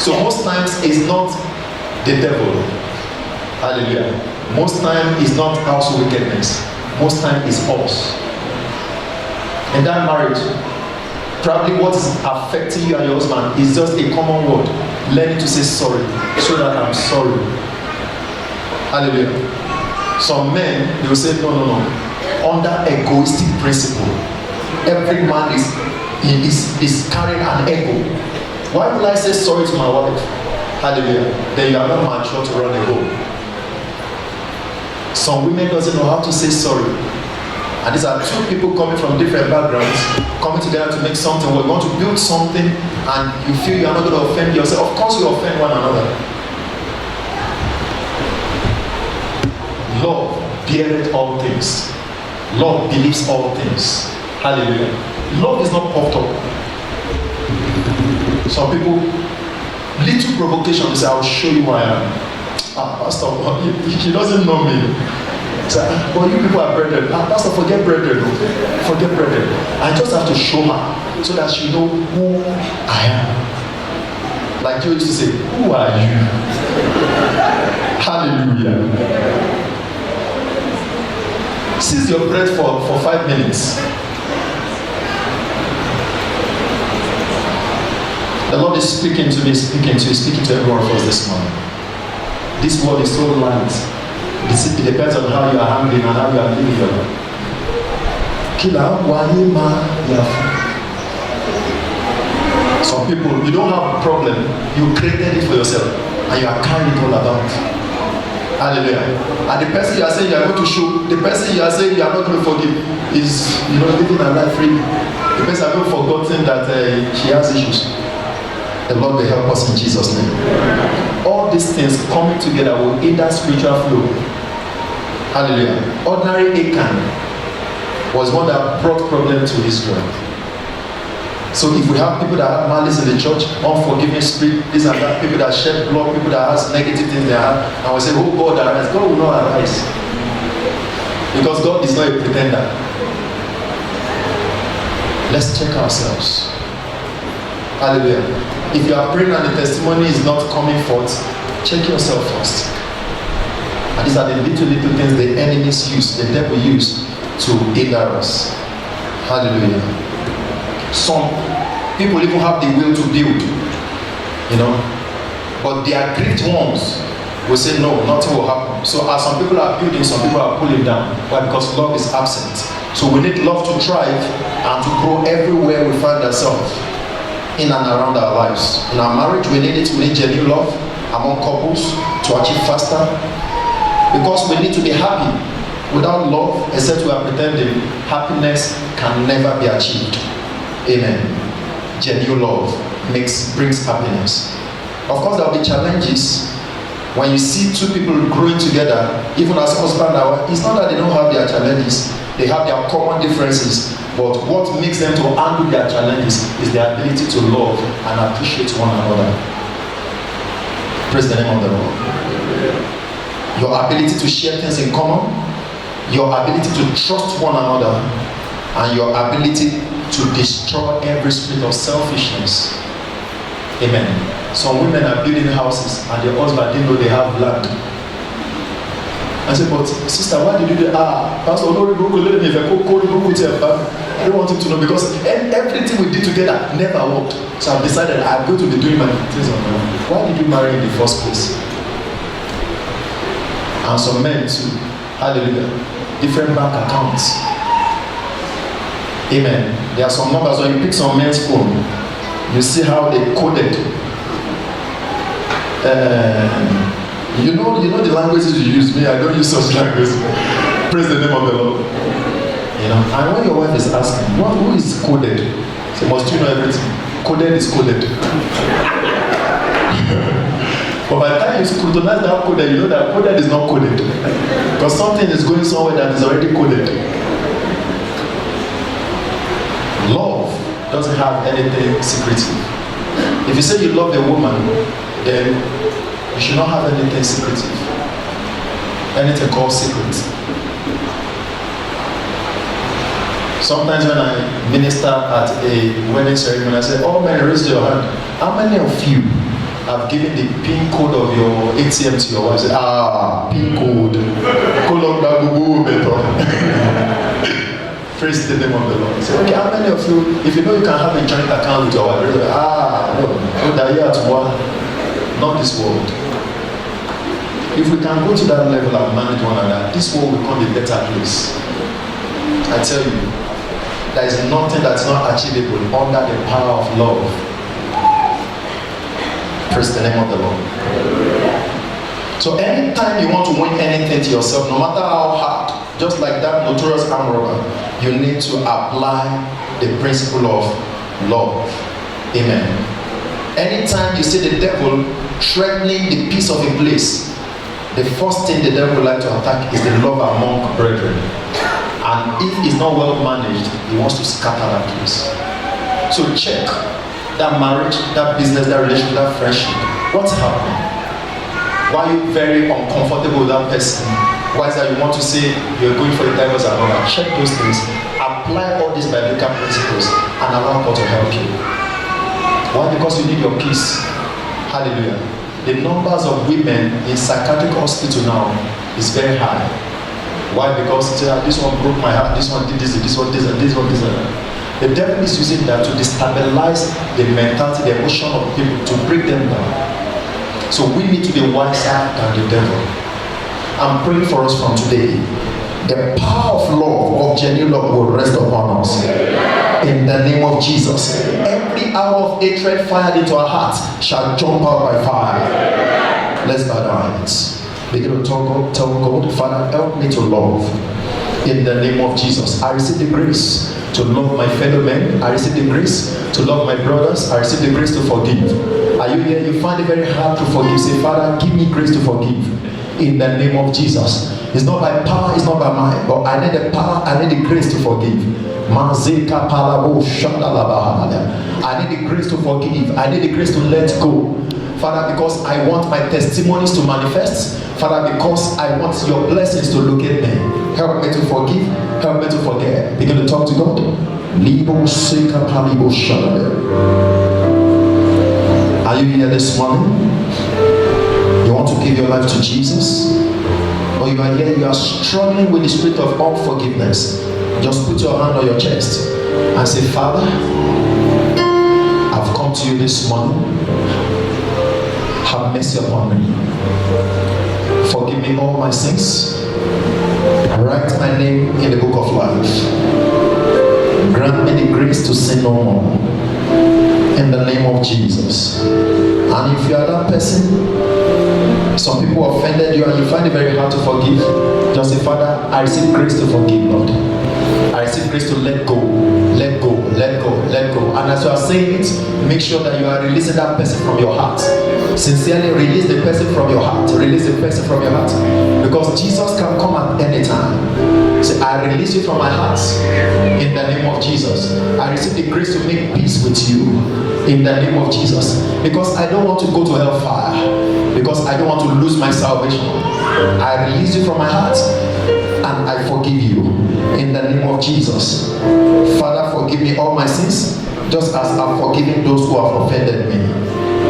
So most times it's not the devil. Hallelujah. Most time it's not house wickedness. Most time it's us. In that marriage, probably what is affecting you and your husband is just a common word. Learning to say sorry, so that I'm sorry. Hallelujah. Some men, they will say, no. Under egoistic principle, every man is carrying an ego. Why will I say sorry to my wife? Hallelujah. Then you are not mature to run a home. Some women doesn't know how to say sorry. And these are two people coming from different backgrounds, coming together to make something. We want to build something, and you feel you are not going to offend yourself. Of course you offend one another. Love beareth all things. Love believes all things. Hallelujah. Love is not puffed up. Some people, little provocation, they say, I'll show you who I am. Pastor, he doesn't know me. Say, but you people are brethren. Pastor, forget brethren. Forget brethren. I just have to show her so that she know who I am. Like you used to say, who are you? Hallelujah. Seize your breath for 5 minutes. The Lord is speaking to me, speaking to every one of us this morning. This world is so light. It depends on how you are handling and how you are living your life. Some people, you don't have a problem. You created it for yourself and you are carrying it all about. Hallelujah. And the person you are saying you are going to show, the person you are saying you are not going to forgive is, living a life free. The person has not forgotten that she has issues. The Lord will help us in Jesus' name. All these things coming together will aid that spiritual flow. Hallelujah. Ordinary Achan was one that brought problem to Israel. So if we have people that have malice in the church, unforgiving spirit, this and that, people that shed blood, people that has negative things in their heart, and we say, oh God arise, God will not arise. Because God is not a pretender. Let's check ourselves. Hallelujah. If you are praying and the testimony is not coming forth, check yourself first. And these are the little things the enemies use, the devil use to hinder us. Hallelujah. Some people even have the will to build, but the aggrieved ones will say no, nothing will happen. So as some people are building, some people are pulling down. Why? Because love is absent. So we need love to thrive and to grow everywhere we find ourselves in and around our lives. In our marriage, we need it. We need genuine love among couples to achieve faster. Because we need to be happy. Without love, except we are pretending, happiness can never be achieved. Amen. Genuine love brings happiness. Of course, there will be challenges when you see two people growing together, even as husband and wife. It's not that they don't have their challenges, they have their common differences. But what makes them to handle their challenges is their ability to love and appreciate one another. Praise the name of the Lord. Your ability to share things in common, your ability to trust one another, and your ability to destroy every spirit of selfishness. Amen. Some women are building houses and their husband didn't know they have land. I said, but sister, why did you do that? Pastor, I don't want him to know, because everything we did together never worked. So I've decided I'm going to be doing my things on my own. Why did you marry in the first place? And some men too. Hallelujah. Different bank accounts. Amen. There are some numbers. When you pick some men's phone, you see how they coded. You know the languages you use. Me, I don't use such language. Praise the name of the Lord. And when your wife is asking, who is coded? So must you know everything? Coded is coded. But by the time you scrutinize that coded, you know that coded is not coded. Because something is going somewhere that is already coded. Love doesn't have anything secretive. If you say you love a woman, then you should not have anything secretive. Anything called secret. Sometimes when I minister at a wedding ceremony, I say, all men raise your hand. How many of you have given the PIN code of your ATM to your wife? Say, PIN code. Praise the name of the Lord. Say, okay, how many of you, if you know you can have a joint account with your wife, no, that you at one, not this world. If we can go to that level and manage one another, this world will become a better place. I tell you, there is nothing that's not achievable under the power of love. Praise the name of the Lord. So anytime you want to win anything to yourself, no matter how hard, just like that notorious arm robber, you need to apply the principle of love. Amen. Anytime you see the devil threatening the peace of a place, the first thing the devil would like to attack is the love among brethren. And if it's not well managed, he wants to scatter that place. So check that marriage, that business, that relationship, that friendship. What's happening? Why are you very uncomfortable with that person? Why is that you want to say you're going for the divorce and all that? Check those things. Apply all these biblical principles and allow God to help you. Why? Because you need your peace. Hallelujah. The numbers of women in psychiatric hospital now is very high. Why? Because this one broke my heart, this one did this, this one this, and this one this, and that. The devil is using that to destabilize the mentality, the emotion of people, to break them down. So we need to be wiser than the devil. I'm praying for us from today. The power of love, of genuine love, will rest upon us. In the name of Jesus. Every hour of hatred fired into our hearts shall jump out by fire. Let's bow our heads. Begin to tell God, Father, help me to love. In the name of Jesus. I receive the grace to love my fellow men. I receive the grace to love my brothers. I receive the grace to forgive. Are you here? You find it very hard to forgive. Say, Father, give me grace to forgive. In the name of Jesus. It's not by power, it's not by might, but I need the power, I need the grace to forgive. I need the grace to forgive. I need the grace to let go. Father, because I want my testimonies to manifest. Father, because I want your blessings to locate me. Help me to forgive. Help me to forget. Begin to talk to God. Are you here this morning? You want to give your life to Jesus? Or you are here, you are struggling with the spirit of unforgiveness. Just put your hand on your chest and say, Father, I've come to you this morning. Have mercy upon me. Forgive me all my sins. Write my name in the book of life. Grant me the grace to sin no more. In the name of Jesus. And if you are that person, some people offended you and you find it very hard to forgive, just say, Father, I receive grace to forgive, Lord. I receive grace to let go, let go, let go, let go. And as you are saying it, make sure that you are releasing that person from your heart. Sincerely release the person from your heart. Release the person from your heart. Because Jesus can come at any time. Say, I release you from my heart in the name of Jesus. I receive the grace to make peace with you in the name of Jesus. Because I don't want to go to hellfire. Because I don't want to lose my salvation. I release you from my heart and I forgive you in the name of Jesus. Father, forgive me all my sins, just as I've forgiven those who have offended me.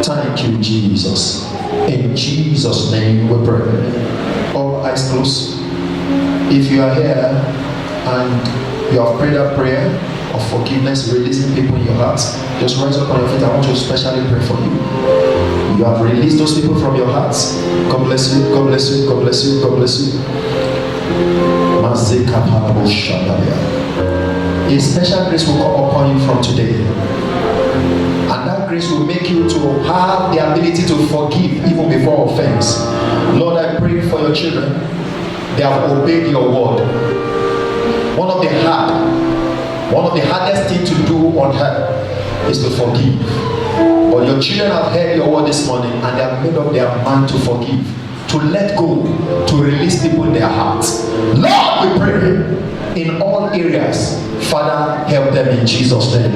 Thank you, Jesus. In Jesus' name we pray. All eyes closed. If you are here and you have prayed that prayer of forgiveness, releasing people in your heart, just rise up on your feet. I want to especially pray for you. You have released those people from your hearts. God bless you, God bless you, God bless you, God bless you. A special grace will come upon you from today. And that grace will make you to have the ability to forgive even before offense. Lord, I pray for your children. They have obeyed your word. One of the hardest things to do on earth is to forgive. But your children have heard your word this morning and they have made up their mind to forgive, to let go, to release people in their hearts. Lord, we pray in all areas. Father, help them in Jesus' name.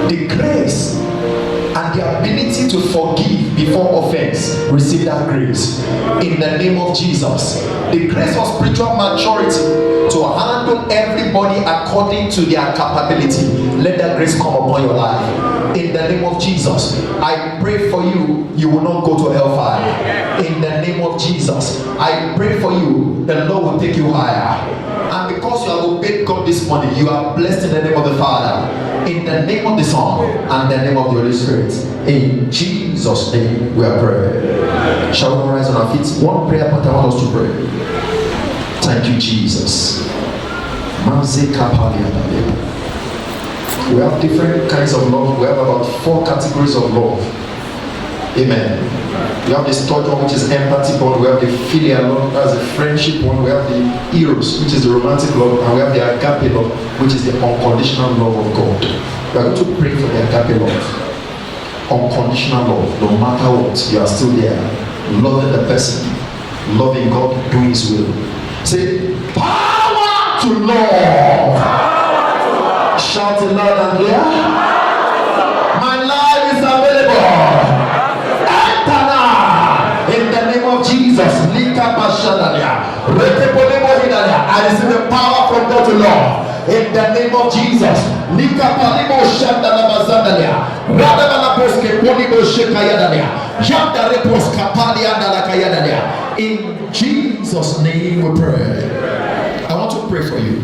The grace and the ability to forgive before offense, receive that grace in the name of Jesus. The grace of spiritual maturity to handle everybody according to their capability. Let that grace come upon your life in the name of Jesus. I pray for you, you will not go to hellfire. In the name of Jesus, I pray for you, the Lord will take you higher. And because you have obeyed God this morning, you are blessed in the name of the Father, in the name of the Son, and the name of the Holy Spirit. In Jesus' name we are praying. Shall we rise on our feet? One prayer point I want us to pray. Thank you, Jesus. We have different kinds of love. We have about 4 categories of love. Amen. We have the third one, which is empathy bond. We have the filial love, that's the friendship one. We have the eros, which is the romantic love, and we have the agape love, which is the unconditional love of God. We are going to pray for the agape love. Unconditional love, no matter what, you are still there, loving the person, loving God, doing His will. Say, power to love. Shout it loud and clear. My life is available. In the name of Jesus, I receive the power from God to love. In the name of Jesus, in Jesus' name we pray. I want to pray for you.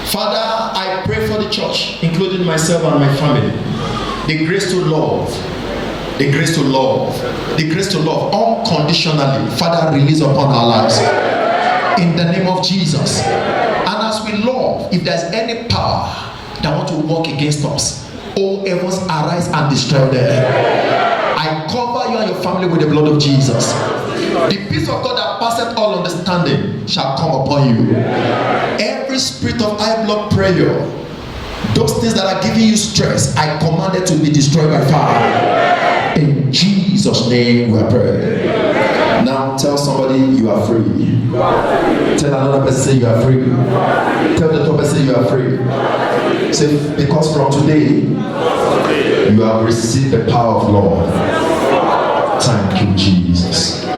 Father, I pray for the church, including myself and my family, the grace to love. The grace to love. The grace to love unconditionally. Father, release upon our lives. In the name of Jesus. And as we love, if there's any power that want to work against us, all heavens arise and destroy them. I cover you and your family with the blood of Jesus. The peace of God that passeth all understanding shall come upon you. Every spirit of high blood pressure, those things that are giving you stress, I command it to be destroyed by fire. In Jesus' name we pray. Now tell somebody you are free. Tell another person you are free. Tell the other person you are free. Say, because from today you have received the power of love.